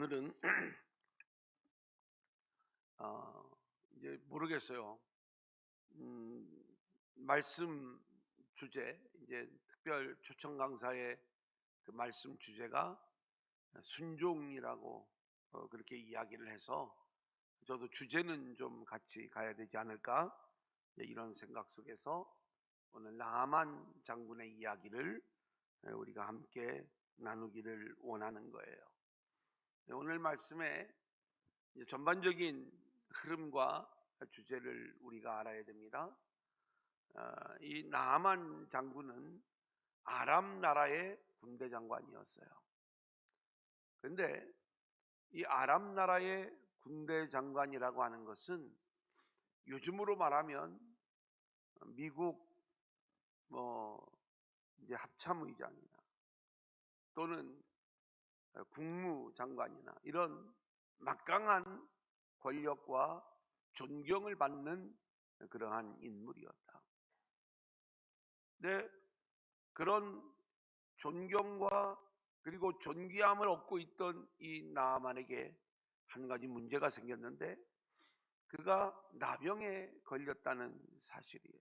오늘은 이제 모르겠어요. 말씀 주제, 이제 특별 초청 강사의 그 말씀 주제가 순종이라고 그렇게 이야기를 해서 저도 주제는 좀 같이 가야 되지 않을까, 이런 생각 속에서 오늘 나만 장군의 이야기를 우리가 함께 나누기를 원하는 거예요. 오늘 말씀에 전반적인 흐름과 주제를 우리가 알아야 됩니다. 이 나만 장군은 아람 나라의 군대 장관이었어요. 그런데 이 아람 나라의 군대 장관이라고 하는 것은 요즘으로 말하면 미국 이제 합참의장이나 또는 국무장관이나 이런 막강한 권력과 존경을 받는 그러한 인물이었다. 근데 그런 존경과 그리고 존귀함을 얻고 있던 이 나아만에게 한 가지 문제가 생겼는데, 그가 나병에 걸렸다는 사실이에요.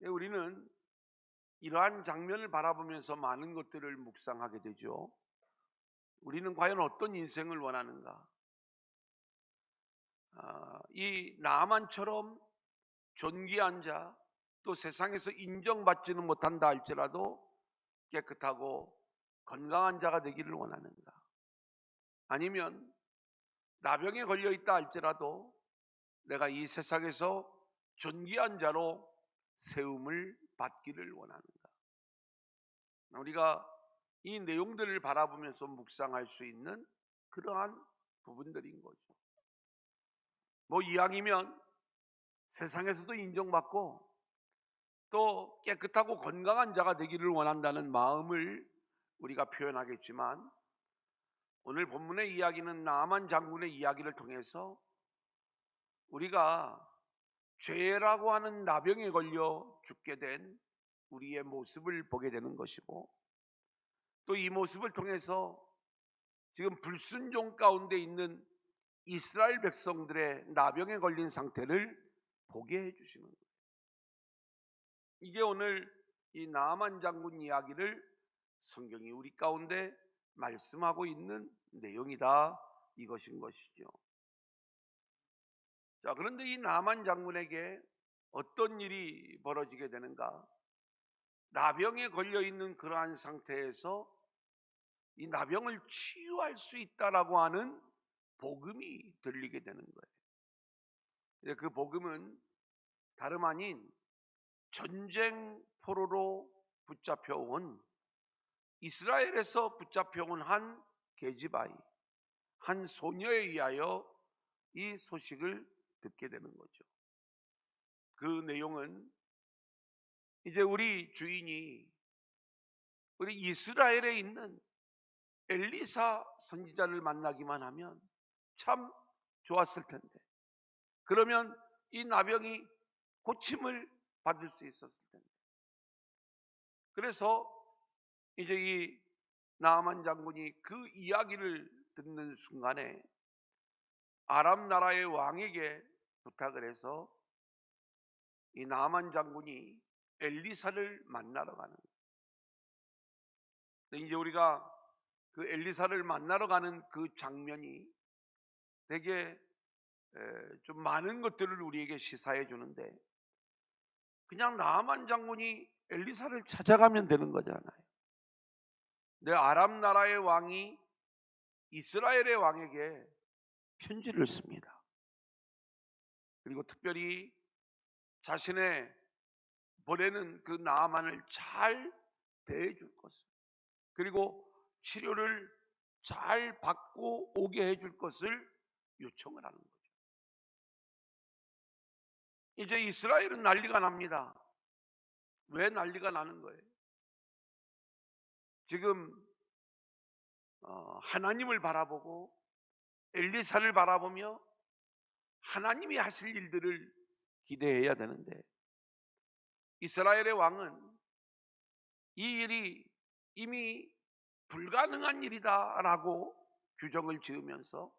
우리는 이러한 장면을 바라보면서 많은 것들을 묵상하게 되죠. 우리는 과연 어떤 인생을 원하는가? 이 나만처럼 존귀한 자, 또 세상에서 인정받지는 못한다 할지라도 깨끗하고 건강한 자가 되기를 원하는가? 아니면 나병에 걸려 있다 할지라도 내가 이 세상에서 존귀한 자로 세움을 받기를 원하는가? 우리가 이 내용들을 바라보면서 묵상할 수 있는 그러한 부분들인 거죠. 이왕이면 세상에서도 인정받고 또 깨끗하고 건강한 자가 되기를 원한다는 마음을 우리가 표현하겠지만, 오늘 본문의 이야기는 나만 장군의 이야기를 통해서 우리가 죄라고 하는 나병에 걸려 죽게 된 우리의 모습을 보게 되는 것이고, 또 이 모습을 통해서 지금 불순종 가운데 있는 이스라엘 백성들의 나병에 걸린 상태를 보게 해주시는 거예요. 이게 오늘 이 나만 장군 이야기를 성경이 우리 가운데 말씀하고 있는 내용이다, 이것인 것이죠. 자, 그런데 이 나만 장군에게 어떤 일이 벌어지게 되는가? 나병에 걸려 있는 그러한 상태에서 이 나병을 치유할 수 있다라고 하는 복음이 들리게 되는 거예요. 그 복음은 다름 아닌 전쟁 포로로 붙잡혀온, 이스라엘에서 붙잡혀온 한 계집아이, 한 소녀에 의하여 이 소식을 듣게 되는 거죠. 그 내용은 이제 우리 주인이 우리 이스라엘에 있는 엘리사 선지자를 만나기만 하면 참 좋았을 텐데, 그러면 이 나병이 고침을 받을 수 있었을 텐데. 그래서 이제 이 나아만 장군이 그 이야기를 듣는 순간에 아람 나라의 왕에게 부탁을 해서 이 나아만 장군이 엘리사를 만나러 가는 거예요. 이제 우리가 그 엘리사를 만나러 가는 그 장면이 되게 좀 많은 것들을 우리에게 시사해 주는데, 그냥 나아만 장군이 엘리사를 찾아가면 되는 거잖아요. 근데 아람 나라의 왕이 이스라엘의 왕에게 편지를 씁니다. 그리고 특별히 자신의 보내는 그 나아만을 잘 대해줄 것을, 그리고 치료를 잘 받고 오게 해줄 것을 요청을 하는 거죠. 이제 이스라엘은 난리가 납니다. 왜 난리가 나는 거예요? 지금 하나님을 바라보고 엘리사를 바라보며 하나님이 하실 일들을 기대해야 되는데, 이스라엘의 왕은 이 일이 이미 불가능한 일이다라고 규정을 지으면서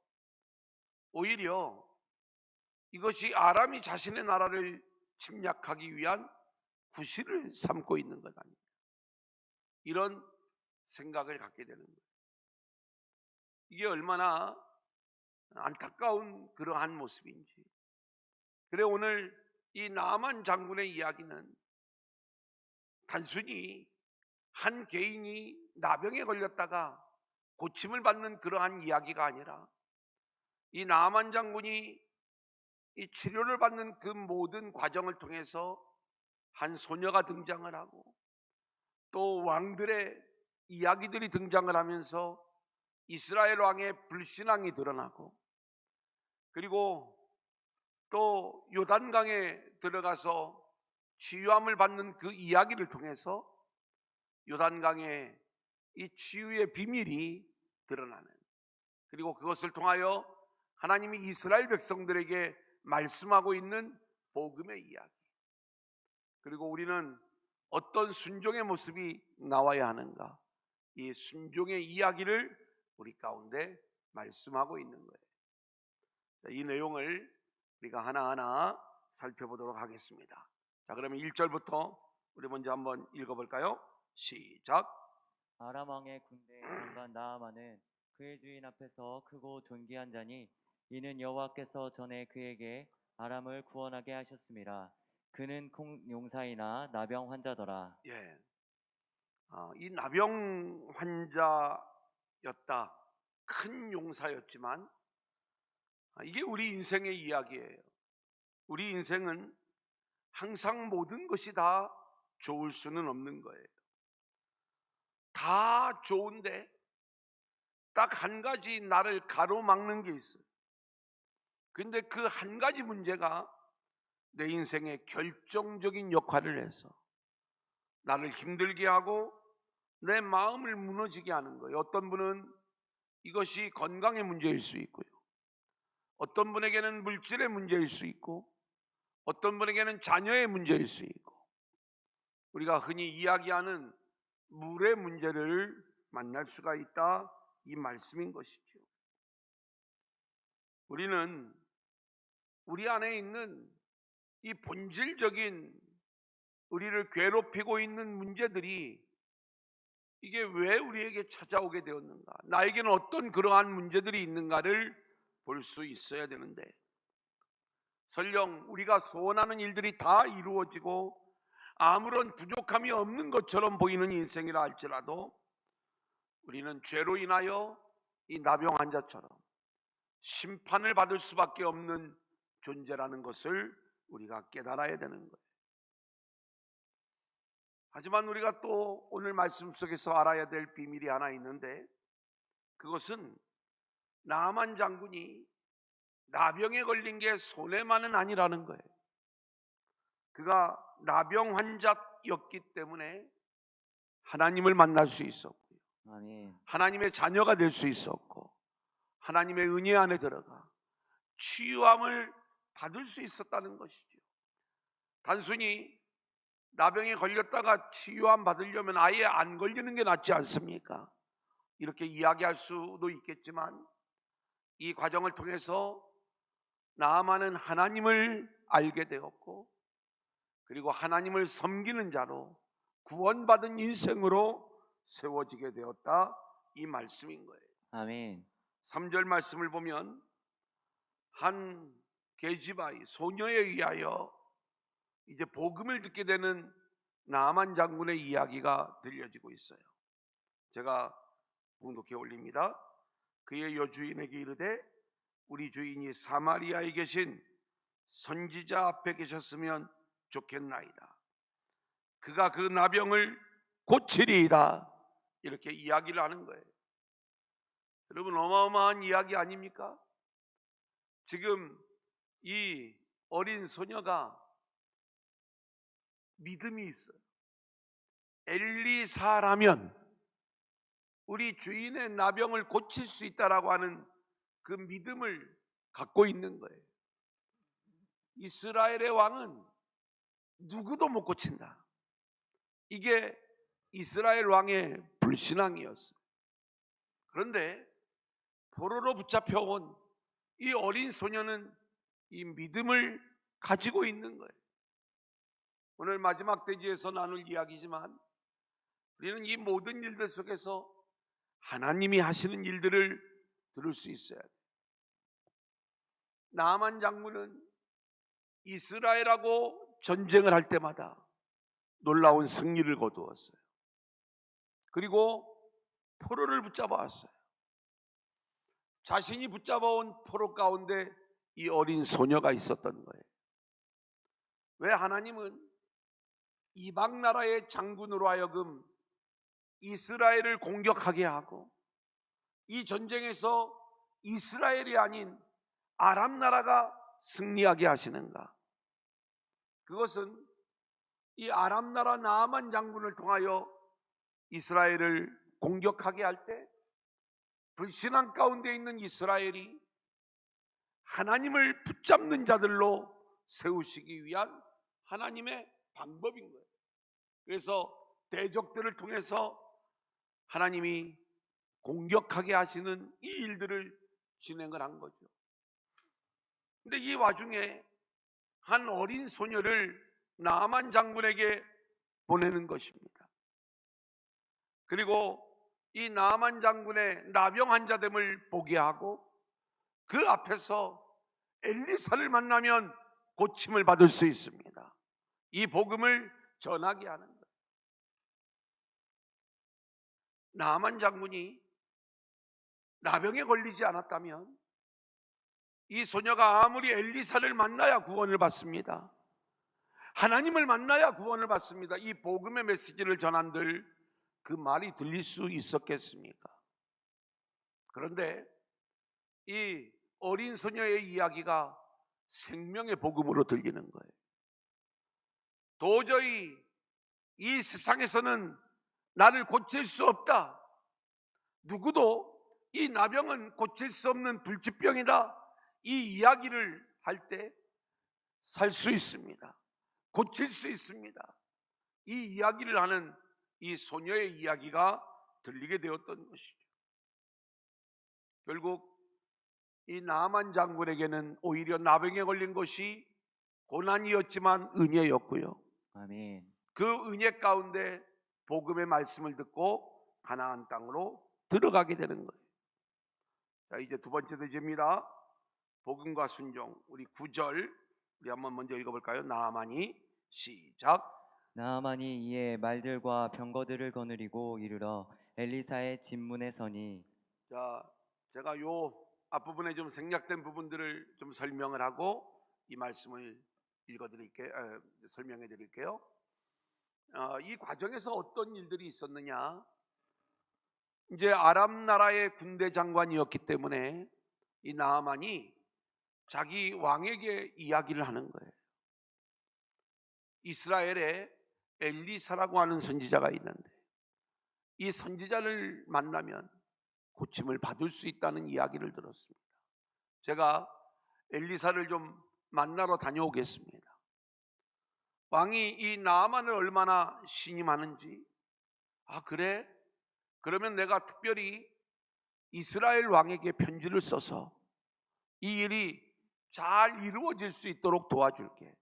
오히려 이것이 아람이 자신의 나라를 침략하기 위한 구실을 삼고 있는 것 아닙니까? 이런 생각을 갖게 되는 거예요. 이게 얼마나 안타까운 그러한 모습인지. 그래 오늘 이 나만 장군의 이야기는 단순히 한 개인이 나병에 걸렸다가 고침을 받는 그러한 이야기가 아니라 이 나만 장군이 이 치료를 받는 그 모든 과정을 통해서 한 소녀가 등장을 하고 또 왕들의 이야기들이 등장을 하면서 이스라엘 왕의 불신앙이 드러나고 그리고 또 요단강에 들어가서 치유함을 받는 그 이야기를 통해서 요단강의 이 치유의 비밀이 드러나는, 그리고 그것을 통하여 하나님이 이스라엘 백성들에게 말씀하고 있는 복음의 이야기, 그리고 우리는 어떤 순종의 모습이 나와야 하는가, 이 순종의 이야기를 우리 가운데 말씀하고 있는 거예요. 이 내용을 우리가 하나하나 살펴보도록 하겠습니다. 자, 그러면 1절부터 우리 먼저 한번 읽어볼까요? 시작. 아람 왕의 군대 장관 나아만은 그의 주인 앞에서 크고 존귀한 자니 이는 여호와께서 전에 그에게 아람을 구원하게 하셨습니다. 그는 용사이나 나병 환자더라. 예, 이 나병 환자였다. 큰 용사였지만 이게 우리 인생의 이야기예요. 우리 인생은 항상 모든 것이 다 좋을 수는 없는 거예요. 다 좋은데 딱 한 가지 나를 가로막는 게 있어요. 근데 그 한 가지 문제가 내 인생에 결정적인 역할을 해서 나를 힘들게 하고 내 마음을 무너지게 하는 거예요. 어떤 분은 이것이 건강의 문제일 수 있고요, 어떤 분에게는 물질의 문제일 수 있고, 어떤 분에게는 자녀의 문제일 수 있고, 우리가 흔히 이야기하는 물의 문제를 만날 수가 있다, 이 말씀인 것이죠. 우리는 우리 안에 있는 이 본질적인 우리를 괴롭히고 있는 문제들이 이게 왜 우리에게 찾아오게 되었는가, 나에게는 어떤 그러한 문제들이 있는가를 볼 수 있어야 되는데, 설령 우리가 소원하는 일들이 다 이루어지고 아무런 부족함이 없는 것처럼 보이는 인생이라 할지라도 우리는 죄로 인하여 이 나병 환자처럼 심판을 받을 수밖에 없는 존재라는 것을 우리가 깨달아야 되는 거예요. 하지만 우리가 또 오늘 말씀 속에서 알아야 될 비밀이 하나 있는데, 그것은 나만 장군이 나병에 걸린 게 손해만은 아니라는 거예요. 그가 나병 환자였기 때문에 하나님을 만날 수 있었고요, 아멘. 하나님의 자녀가 될 수 있었고, 하나님의 은혜 안에 들어가 치유함을 받을 수 있었다는 것이죠. 단순히 나병에 걸렸다가 치유함 받으려면 아예 안 걸리는 게 낫지 않습니까? 이렇게 이야기할 수도 있겠지만 이 과정을 통해서 나아만은 하나님을 알게 되었고, 그리고 하나님을 섬기는 자로 구원받은 인생으로 세워지게 되었다, 이 말씀인 거예요. 아멘. 3절 말씀을 보면 한 계집아이 소녀에 의하여 이제 복음을 듣게 되는 나아만 장군의 이야기가 들려지고 있어요. 제가 봉독해 올립니다. 그의 여주인에게 이르되 우리 주인이 사마리아에 계신 선지자 앞에 계셨으면 좋겠나이다. 그가 그 나병을 고치리이다. 이렇게 이야기를 하는 거예요. 여러분, 어마어마한 이야기 아닙니까? 지금 이 어린 소녀가 믿음이 있어요. 엘리사라면 우리 주인의 나병을 고칠 수 있다라고 하는 그 믿음을 갖고 있는 거예요. 이스라엘의 왕은 누구도 못 고친다. 이게 이스라엘 왕의 불신앙이었어요. 그런데 포로로 붙잡혀온 이 어린 소녀는 이 믿음을 가지고 있는 거예요. 오늘 마지막 대지에서 나눌 이야기지만 우리는 이 모든 일들 속에서 하나님이 하시는 일들을 들을 수 있어야 돼요. 나만 장군은 이스라엘하고 전쟁을 할 때마다 놀라운 승리를 거두었어요. 그리고 포로를 붙잡아 왔어요. 자신이 붙잡아온 포로 가운데 이 어린 소녀가 있었던 거예요. 왜 하나님은 이방 나라의 장군으로 하여금 이스라엘을 공격하게 하고 이 전쟁에서 이스라엘이 아닌 아람 나라가 승리하게 하시는가? 그것은 이 아람 나라 나아만 장군을 통하여 이스라엘을 공격하게 할 때 불신앙 가운데 있는 이스라엘이 하나님을 붙잡는 자들로 세우시기 위한 하나님의 방법인 거예요. 그래서 대적들을 통해서 하나님이 공격하게 하시는 이 일들을 진행을 한 거죠. 근데 이 와중에 한 어린 소녀를 나아만 장군에게 보내는 것입니다. 그리고 이 나아만 장군의 나병 환자됨을 보게 하고 그 앞에서 엘리사를 만나면 고침을 받을 수 있습니다. 이 복음을 전하게 하는 거예요. 나아만 장군이 나병에 걸리지 않았다면 이 소녀가 아무리 엘리사를 만나야 구원을 받습니다. 하나님을 만나야 구원을 받습니다. 이 복음의 메시지를 전한들 그 말이 들릴 수 있었겠습니까? 그런데 이 어린 소녀의 이야기가 생명의 복음으로 들리는 거예요. 도저히 이 세상에서는 나를 고칠 수 없다. 누구도 이 나병은 고칠 수 없는 불치병이다. 이 이야기를 할 때 살 수 있습니다. 고칠 수 있습니다. 이 이야기를 하는 이 소녀의 이야기가 들리게 되었던 것이죠. 결국 이 나아만 장군에게는 오히려 나병에 걸린 것이 고난이었지만 은혜였고요. 아멘. 그 은혜 가운데 복음의 말씀을 듣고 가나안 땅으로 들어가게 되는 거예요. 자, 이제 두 번째 대제입니다. 복음과 순종. 우리 9절 우리 한번 먼저 읽어볼까요? 나아만이 시작. 나아만이 이에 말들과 병거들을 거느리고 이르러 엘리사의 집문에 서니. 자, 제가 요 앞부분에 좀 생략된 부분들을 좀 설명을 하고 이 말씀을 설명해 드릴게요. 이 과정에서 어떤 일들이 있었느냐? 이제 아람 나라의 군대 장관이었기 때문에 이 나아만이 자기 왕에게 이야기를 하는 거예요. 이스라엘에 엘리사라고 하는 선지자가 있는데 이 선지자를 만나면 고침을 받을 수 있다는 이야기를 들었습니다. 제가 엘리사를 좀 만나러 다녀오겠습니다. 왕이 이 나아만을 얼마나 신임하는지, 그래? 그러면 내가 특별히 이스라엘 왕에게 편지를 써서 이 일이 잘 이루어질 수 있도록 도와줄게.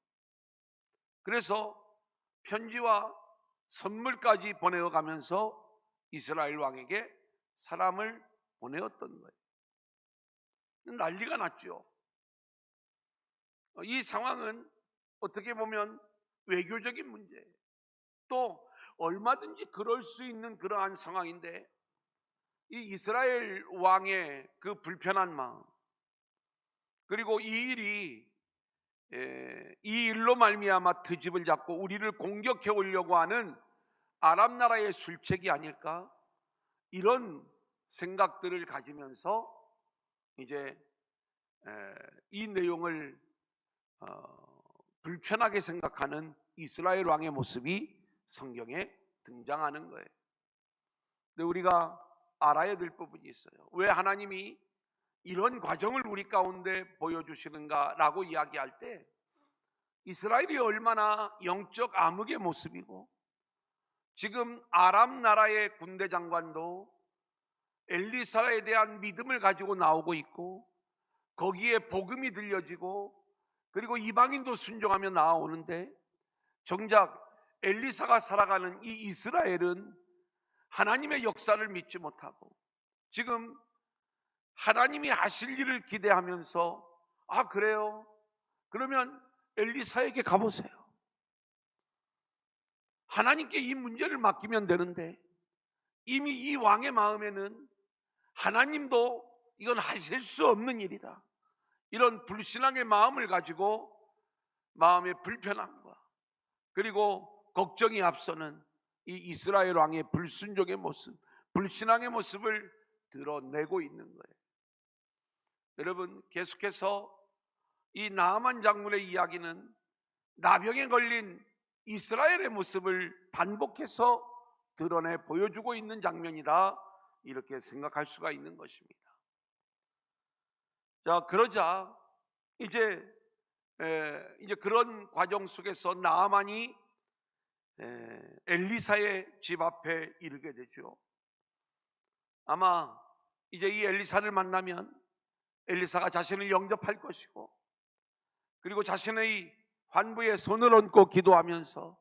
그래서 편지와 선물까지 보내어가면서 이스라엘 왕에게 사람을 보내었던 거예요. 난리가 났죠. 이 상황은 어떻게 보면 외교적인 문제예요. 또 얼마든지 그럴 수 있는 그러한 상황인데 이 이스라엘 왕의 그 불편한 마음, 그리고 이 일로 말미암아 트집을 잡고 우리를 공격해 오려고 하는 아람 나라의 술책이 아닐까, 이런 생각들을 가지면서 이제 이 내용을 불편하게 생각하는 이스라엘 왕의 모습이 성경에 등장하는 거예요. 근데 우리가 알아야 될 부분이 있어요. 왜 하나님이 이런 과정을 우리 가운데 보여주시는가라고 이야기할 때 이스라엘이 얼마나 영적 암흑의 모습이고 지금 아람 나라의 군대 장관도 엘리사에 대한 믿음을 가지고 나오고 있고 거기에 복음이 들려지고 그리고 이방인도 순종하며 나아오는데 정작 엘리사가 살아가는 이 이스라엘은 하나님의 역사를 믿지 못하고 지금 하나님이 하실 일을 기대하면서 아 그래요? 그러면 엘리사에게 가보세요. 하나님께 이 문제를 맡기면 되는데 이미 이 왕의 마음에는 하나님도 이건 하실 수 없는 일이다. 이런 불신앙의 마음을 가지고 마음의 불편함과 그리고 걱정이 앞서는 이 이스라엘 왕의 불순종의 모습, 불신앙의 모습을 드러내고 있는 거예요. 여러분 계속해서 이 나아만 장군의 이야기는 나병에 걸린 이스라엘의 모습을 반복해서 드러내 보여주고 있는 장면이다 이렇게 생각할 수가 있는 것입니다. 자 그러자 이제 그런 과정 속에서 나아만이 엘리사의 집 앞에 이르게 되죠. 아마 이제 이 엘리사를 만나면 엘리사가 자신을 영접할 것이고 그리고 자신의 환부에 손을 얹고 기도하면서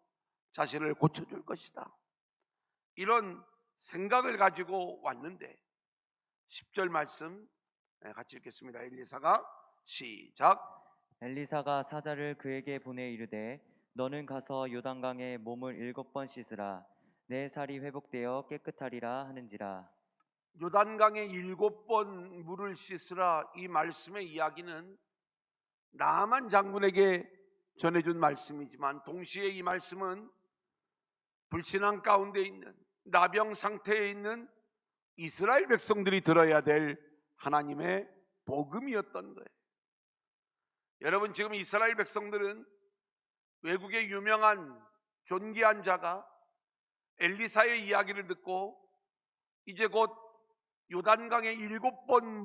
자신을 고쳐줄 것이다. 이런 생각을 가지고 왔는데 10절 말씀 같이 읽겠습니다. 엘리사가 시작. 엘리사가 사자를 그에게 보내 이르되 너는 가서 요단강에 몸을 7번 씻으라. 내 살이 회복되어 깨끗하리라 하는지라. 요단강에 7번 물을 씻으라 이 말씀의 이야기는 나아만 장군에게 전해준 말씀이지만 동시에 이 말씀은 불신앙 가운데 있는 나병 상태에 있는 이스라엘 백성들이 들어야 될 하나님의 복음이었던 거예요. 여러분 지금 이스라엘 백성들은 외국의 유명한 존귀한 자가 엘리사의 이야기를 듣고 이제 곧 요단강에 7번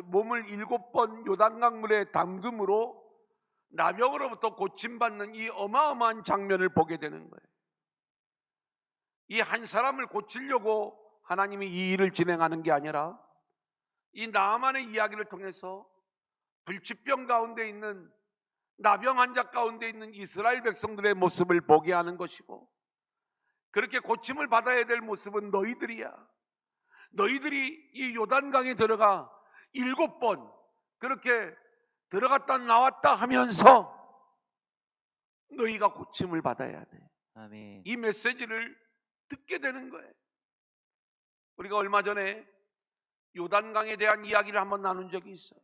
몸을 7번 요단강 물에 담금으로 나병으로부터 고침받는 이 어마어마한 장면을 보게 되는 거예요. 이 한 사람을 고치려고 하나님이 이 일을 진행하는 게 아니라 이 나아만의 이야기를 통해서 불치병 가운데 있는 나병 환자 가운데 있는 이스라엘 백성들의 모습을 보게 하는 것이고 그렇게 고침을 받아야 될 모습은 너희들이야. 너희들이 이 요단강에 들어가 7번 그렇게 들어갔다 나왔다 하면서 너희가 고침을 받아야 돼. 아멘. 이 메시지를 듣게 되는 거예요. 우리가 얼마 전에 요단강에 대한 이야기를 한번 나눈 적이 있어요.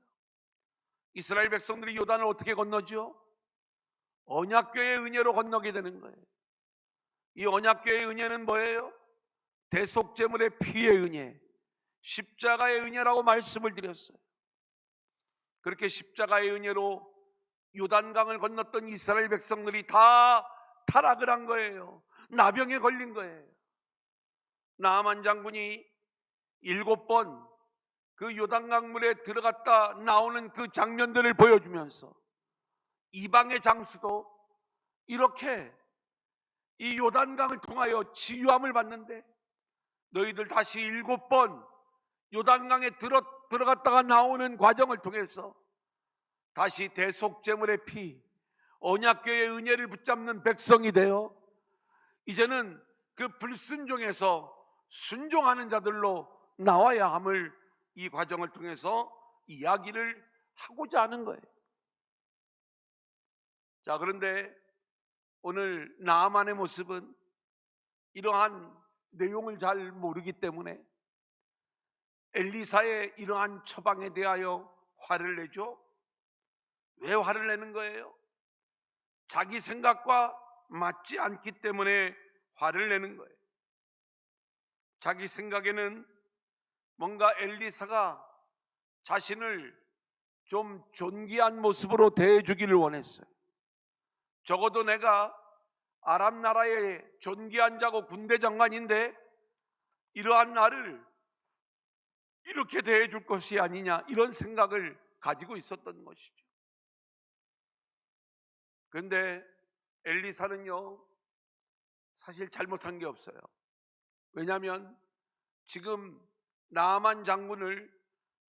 이스라엘 백성들이 요단을 어떻게 건너죠? 언약궤의 은혜로 건너게 되는 거예요. 이 언약궤의 은혜는 뭐예요? 대속제물의 피의 은혜, 십자가의 은혜라고 말씀을 드렸어요. 그렇게 십자가의 은혜로 요단강을 건넜던 이스라엘 백성들이 다 타락을 한 거예요. 나병에 걸린 거예요. 나아만 장군이 7번 그 요단강 물에 들어갔다 나오는 그 장면들을 보여주면서 이방의 장수도 이렇게 이 요단강을 통하여 치유함을 받는데 너희들 다시 7번 요단강에 들어갔다가 나오는 과정을 통해서 다시 대속제물의 피, 언약궤의 은혜를 붙잡는 백성이 되어 이제는 그 불순종에서 순종하는 자들로 나와야 함을 이 과정을 통해서 이야기를 하고자 하는 거예요. 자, 그런데 오늘 나아만의 모습은 이러한 내용을 잘 모르기 때문에 엘리사의 이러한 처방에 대하여 화를 내죠. 왜 화를 내는 거예요? 자기 생각과 맞지 않기 때문에 화를 내는 거예요. 자기 생각에는 뭔가 엘리사가 자신을 좀 존귀한 모습으로 대해주기를 원했어요. 적어도 내가 아람 나라의 존귀한 자고 군대 장관인데 이러한 나를 이렇게 대해줄 것이 아니냐 이런 생각을 가지고 있었던 것이죠. 그런데 엘리사는요 사실 잘못한 게 없어요. 왜냐하면 지금 나만 장군을,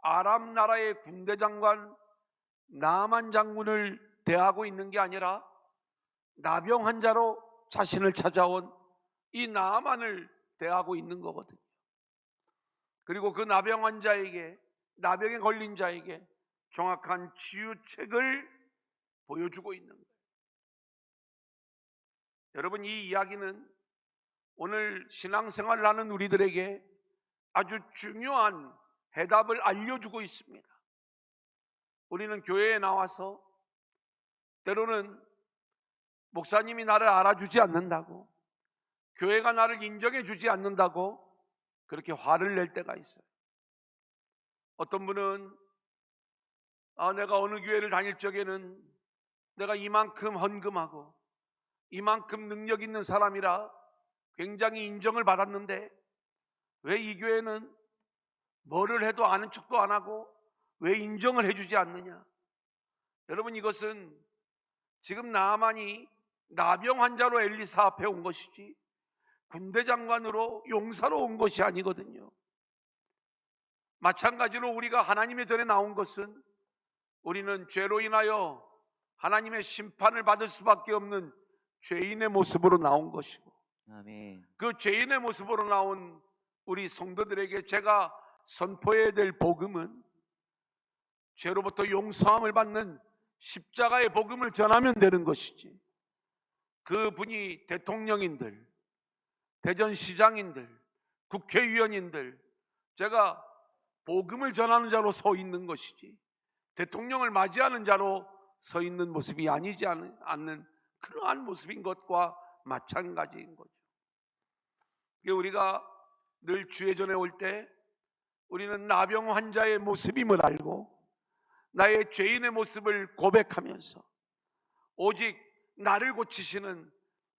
아람 나라의 군대 장관 나만 장군을 대하고 있는 게 아니라 나병 환자로 자신을 찾아온 이 나만을 대하고 있는 거거든요. 그리고 그 나병 환자에게, 나병에 걸린 자에게 정확한 치유책을 보여주고 있는 거예요. 여러분, 이 이야기는 오늘 신앙생활을 하는 우리들에게 아주 중요한 해답을 알려주고 있습니다. 우리는 교회에 나와서 때로는 목사님이 나를 알아주지 않는다고, 교회가 나를 인정해 주지 않는다고 그렇게 화를 낼 때가 있어요. 어떤 분은 내가 어느 교회를 다닐 적에는 내가 이만큼 헌금하고 이만큼 능력 있는 사람이라 굉장히 인정을 받았는데 왜 이 교회는 뭐를 해도 아는 척도 안 하고 왜 인정을 해주지 않느냐. 여러분, 이것은 지금 나만이 나병 환자로 엘리사 앞에 온 것이지 군대 장관으로 용사로 온 것이 아니거든요. 마찬가지로 우리가 하나님의 전에 나온 것은 우리는 죄로 인하여 하나님의 심판을 받을 수밖에 없는 죄인의 모습으로 나온 것이고, 아멘. 그 죄인의 모습으로 나온 우리 성도들에게 제가 선포해야 될 복음은 죄로부터 용서함을 받는 십자가의 복음을 전하면 되는 것이지, 그분이 대통령인들, 대전시장인들, 국회의원인들, 제가 복음을 전하는 자로 서 있는 것이지 대통령을 맞이하는 자로 서 있는 모습이 아니지 않는 그러한 모습인 것과 마찬가지인 거죠. 우리가 늘 주의 전에 올 때 우리는 나병 환자의 모습임을 알고 나의 죄인의 모습을 고백하면서 오직 나를 고치시는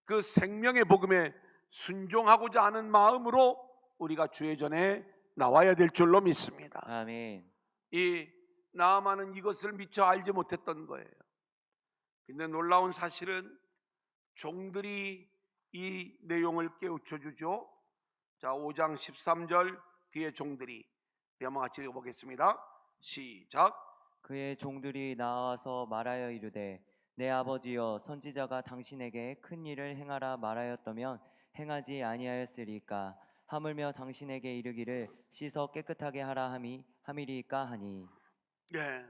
그 생명의 복음에 순종하고자 하는 마음으로 우리가 주의 전에 나와야 될 줄로 믿습니다. 아멘. 이 나아만은 이것을 미처 알지 못했던 거예요. 근데 놀라운 사실은 종들이 이 내용을 깨우쳐 주죠. 자, 5장 13절 뒤에 종들이 한번 같이 읽어보겠습니다. 시작. 그의 종들이 나와서 말하여 이르되 내 아버지여, 선지자가 당신에게 큰 일을 행하라 말하였다면 행하지 아니하였으리까. 하물며 당신에게 이르기를 씻어 깨끗하게 하라 함이리까 하니. 네,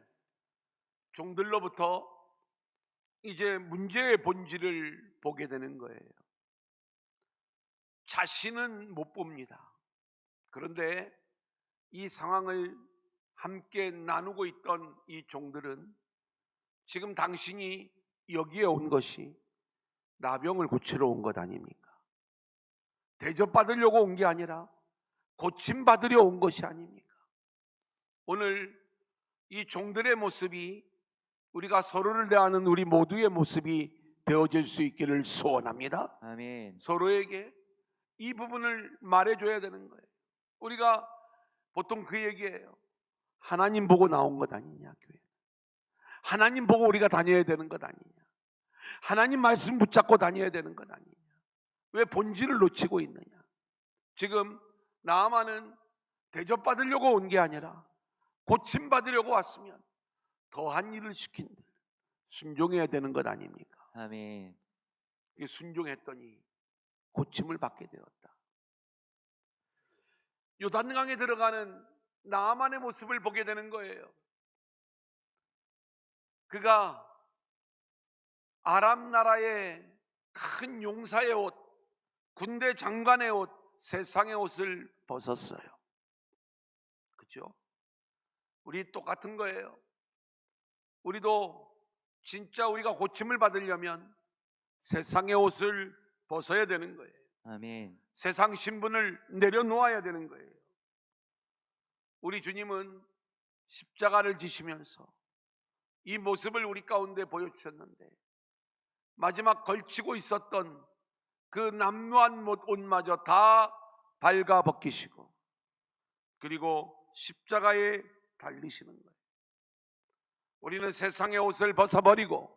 종들로부터 이제 문제의 본질을 보게 되는 거예요. 자신은 못 봅니다. 그런데 이 상황을 함께 나누고 있던 이 종들은 지금 당신이 여기에 온 것이 나병을 고치러 온 것 아닙니까? 대접받으려고 온 게 아니라 고침받으려 온 것이 아닙니까? 오늘 이 종들의 모습이 우리가 서로를 대하는 우리 모두의 모습이 되어질 수 있기를 소원합니다. 아멘. 서로에게 이 부분을 말해줘야 되는 거예요. 우리가 보통 그 얘기예요. 하나님 보고 나온 것 아니냐, 교회. 하나님 보고 우리가 다녀야 되는 것 아니냐. 하나님 말씀 붙잡고 다녀야 되는 것 아니냐. 왜 본질을 놓치고 있느냐. 지금 나아만은 대접받으려고 온 게 아니라 고침받으려고 왔으면 더한 일을 시킨들 순종해야 되는 것 아닙니까? 아멘. 순종했더니 고침을 받게 되었다. 요단강에 들어가는 나아만의 모습을 보게 되는 거예요. 그가 아람 나라의 큰 용사의 옷, 군대 장관의 옷, 세상의 옷을 벗었어요. 그렇죠? 우리 똑같은 거예요. 우리도 진짜 우리가 고침을 받으려면 세상의 옷을 벗어야 되는 거예요. 아멘. 세상 신분을 내려놓아야 되는 거예요. 우리 주님은 십자가를 지시면서 이 모습을 우리 가운데 보여주셨는데 마지막 걸치고 있었던 그 남루한 옷마저 다 발가 벗기시고 그리고 십자가에 달리시는 거예요. 우리는 세상의 옷을 벗어버리고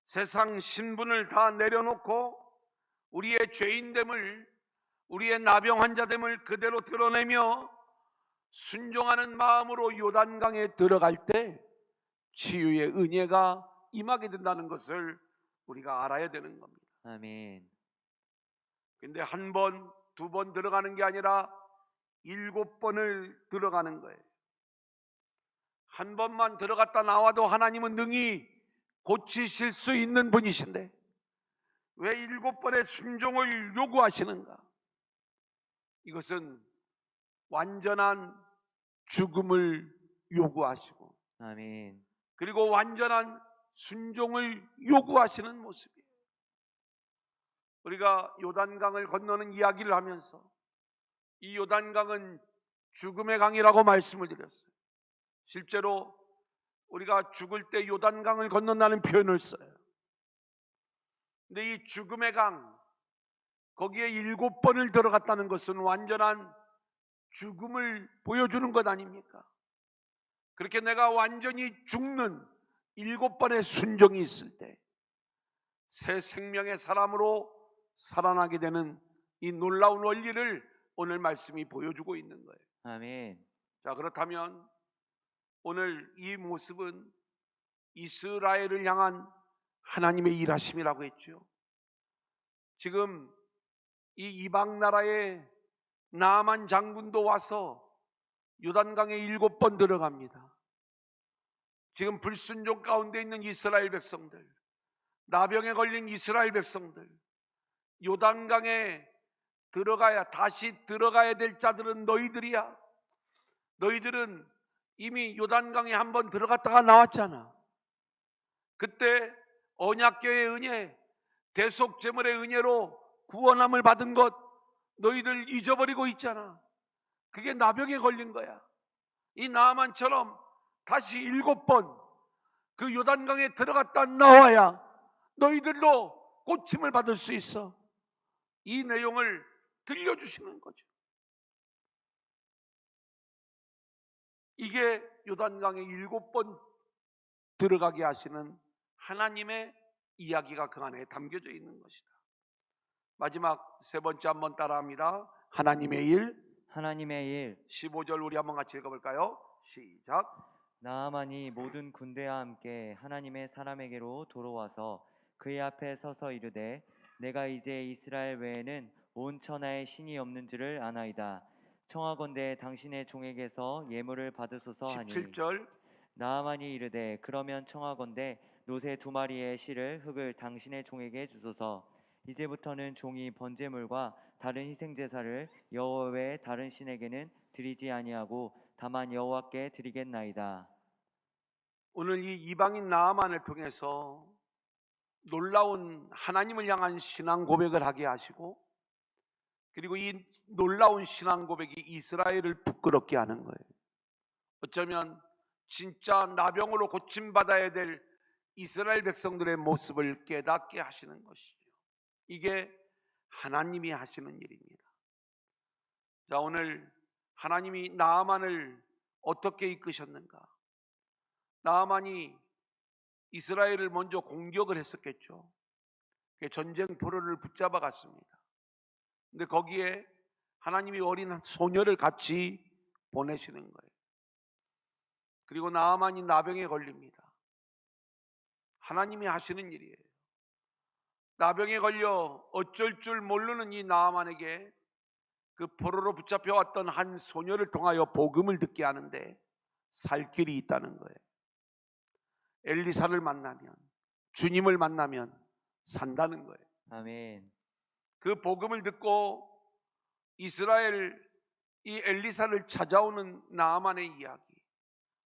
세상 신분을 다 내려놓고 우리의 죄인됨을, 우리의 나병 환자됨을 그대로 드러내며 순종하는 마음으로 요단강에 들어갈 때 치유의 은혜가 임하게 된다는 것을 우리가 알아야 되는 겁니다. 아멘. 근데 한 번, 두 번 들어가는 게 아니라 7번을 들어가는 거예요. 한 번만 들어갔다 나와도 하나님은 능히 고치실 수 있는 분이신데 왜 7번의 순종을 요구하시는가? 이것은 완전한 죽음을 요구하시고 아멘. 그리고 완전한 순종을 요구하시는 모습이에요. 우리가 요단강을 건너는 이야기를 하면서 이 요단강은 죽음의 강이라고 말씀을 드렸어요. 실제로 우리가 죽을 때 요단강을 건넌다는 표현을 써요. 근데 이 죽음의 강, 거기에 7번을 들어갔다는 것은 완전한 죽음을 보여주는 것 아닙니까? 그렇게 내가 완전히 죽는 7번의 순종이 있을 때 새 생명의 사람으로 살아나게 되는 이 놀라운 원리를 오늘 말씀이 보여주고 있는 거예요. 아멘. 자, 그렇다면 오늘 이 모습은 이스라엘을 향한 하나님의 일하심이라고 했죠. 지금 이 이방 나라의 나아만 장군도 와서 요단강에 7번 들어갑니다. 지금 불순종 가운데 있는 이스라엘 백성들, 나병에 걸린 이스라엘 백성들, 요단강에 다시 들어가야 될 자들은 너희들이야. 너희들은 이미 요단강에 한번 들어갔다가 나왔잖아. 그때 언약궤의 은혜, 대속제물의 은혜로 구원함을 받은 것 너희들 잊어버리고 있잖아. 그게 나병에 걸린 거야. 이 나아만처럼 다시 7번 그 요단강에 들어갔다 나와야 너희들도 고침을 받을 수 있어. 이 내용을 들려주시는 거죠. 이게 요단강에 7번 들어가게 하시는 하나님의 이야기가 그 안에 담겨져 있는 것이다. 마지막 세 번째 한번 따라합니다. 하나님의 일. 하나님의 일. 15절 우리 한번 같이 읽어볼까요? 시작. 나아만이 모든 군대와 함께 하나님의 사람에게로 돌아와서 그의 앞에 서서 이르되 내가 이제 이스라엘 외에는 온 천하에 신이 없는 줄을 아나이다. 청하건대 당신의 종에게서 예물을 받으소서 하니 17절. 나아만이 이르되 그러면 청하건대 노새 2마리의 실을 흙을 당신의 종에게 주소서. 이제부터는 종이 번제물과 다른 희생제사를 여호와 외에 다른 신에게는 드리지 아니하고 다만 여호와께 드리겠나이다. 오늘 이 이방인 나아만을 통해서 놀라운 하나님을 향한 신앙 고백을 하게 하시고 그리고 이 놀라운 신앙 고백이 이스라엘을 부끄럽게 하는 거예요. 어쩌면 진짜 나병으로 고침받아야 될 이스라엘 백성들의 모습을 깨닫게 하시는 것이죠. 이게 하나님이 하시는 일입니다. 자, 오늘 하나님이 나아만을 어떻게 이끄셨는가? 나아만이 이스라엘을 먼저 공격을 했었겠죠. 전쟁 포로를 붙잡아 갔습니다. 근데 거기에 하나님이 어린 소녀를 같이 보내시는 거예요. 그리고 나아만이 나병에 걸립니다. 하나님이 하시는 일이에요. 나병에 걸려 어쩔 줄 모르는 이 나아만에게 그 포로로 붙잡혀왔던 한 소녀를 통하여 복음을 듣게 하는데 살 길이 있다는 거예요. 엘리사를 만나면, 주님을 만나면 산다는 거예요. 아멘. 그 복음을 듣고 이스라엘 이 엘리사를 찾아오는 나아만의 이야기,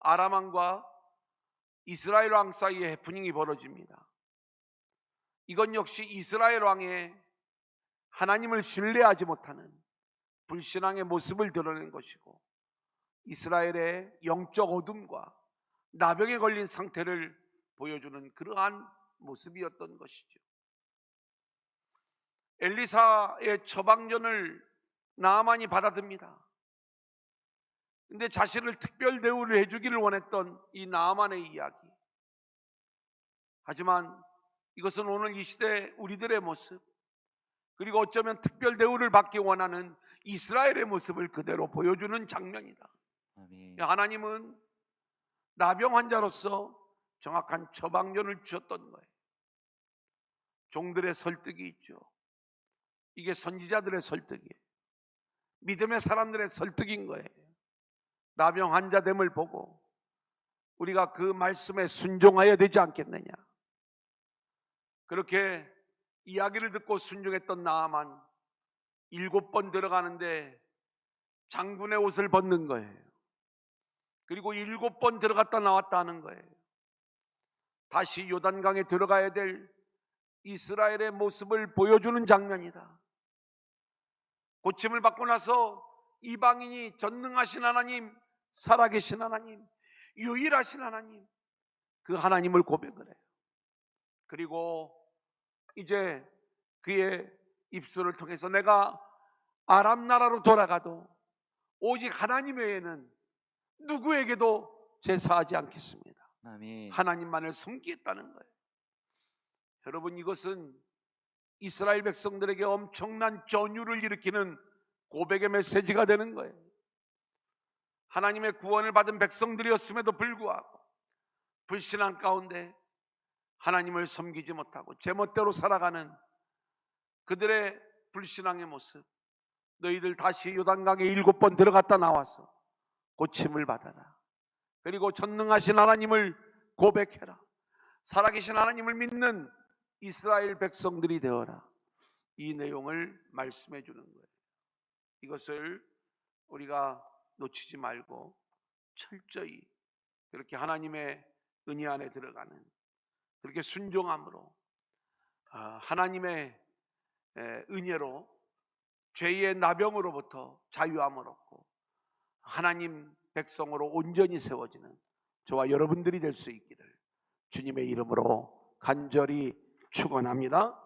아람 왕과 이스라엘 왕 사이에 해프닝이 벌어집니다. 이건 역시 이스라엘 왕의 하나님을 신뢰하지 못하는 불신앙의 모습을 드러낸 것이고 이스라엘의 영적 어둠과 나병에 걸린 상태를 보여주는 그러한 모습이었던 것이죠. 엘리사의 처방전을 나아만이 받아듭니다. 근데 자신을 특별 대우를 해주기를 원했던 이 나아만의 이야기. 하지만 이것은 오늘 이 시대 우리들의 모습, 그리고 어쩌면 특별 대우를 받기 원하는 이스라엘의 모습을 그대로 보여주는 장면이다. 아멘. 하나님은 나병 환자로서 정확한 처방전을 주셨던 거예요. 종들의 설득이 있죠. 이게 선지자들의 설득이에요. 믿음의 사람들의 설득인 거예요. 나병 환자됨을 보고 우리가 그 말씀에 순종해야 되지 않겠느냐. 그렇게 이야기를 듣고 순종했던 나아만 7번 들어가는데 장군의 옷을 벗는 거예요. 그리고 7번 들어갔다 나왔다 하는 거예요. 다시 요단강에 들어가야 될 이스라엘의 모습을 보여주는 장면이다. 고침을 받고 나서 이방인이 전능하신 하나님, 살아계신 하나님, 유일하신 하나님, 그 하나님을 고백을 해요. 그리고 이제 그의 입술을 통해서 내가 아람 나라로 돌아가도 오직 하나님 외에는 누구에게도 제사하지 않겠습니다. 아멘. 하나님만을 섬기겠다는 거예요. 여러분, 이것은 이스라엘 백성들에게 엄청난 전율을 일으키는 고백의 메시지가 되는 거예요. 하나님의 구원을 받은 백성들이었음에도 불구하고 불신앙 가운데 하나님을 섬기지 못하고 제멋대로 살아가는 그들의 불신앙의 모습, 너희들 다시 요단강에 7번 들어갔다 나와서 고침을 받아라. 그리고 전능하신 하나님을 고백해라. 살아계신 하나님을 믿는 이스라엘 백성들이 되어라. 이 내용을 말씀해 주는 거예요. 이것을 우리가 놓치지 말고 철저히 그렇게 하나님의 은혜 안에 들어가는, 그렇게 순종함으로 하나님의 은혜로 죄의 나병으로부터 자유함을 얻고 하나님 백성으로 온전히 세워지는 저와 여러분들이 될 수 있기를 주님의 이름으로 간절히 축원합니다.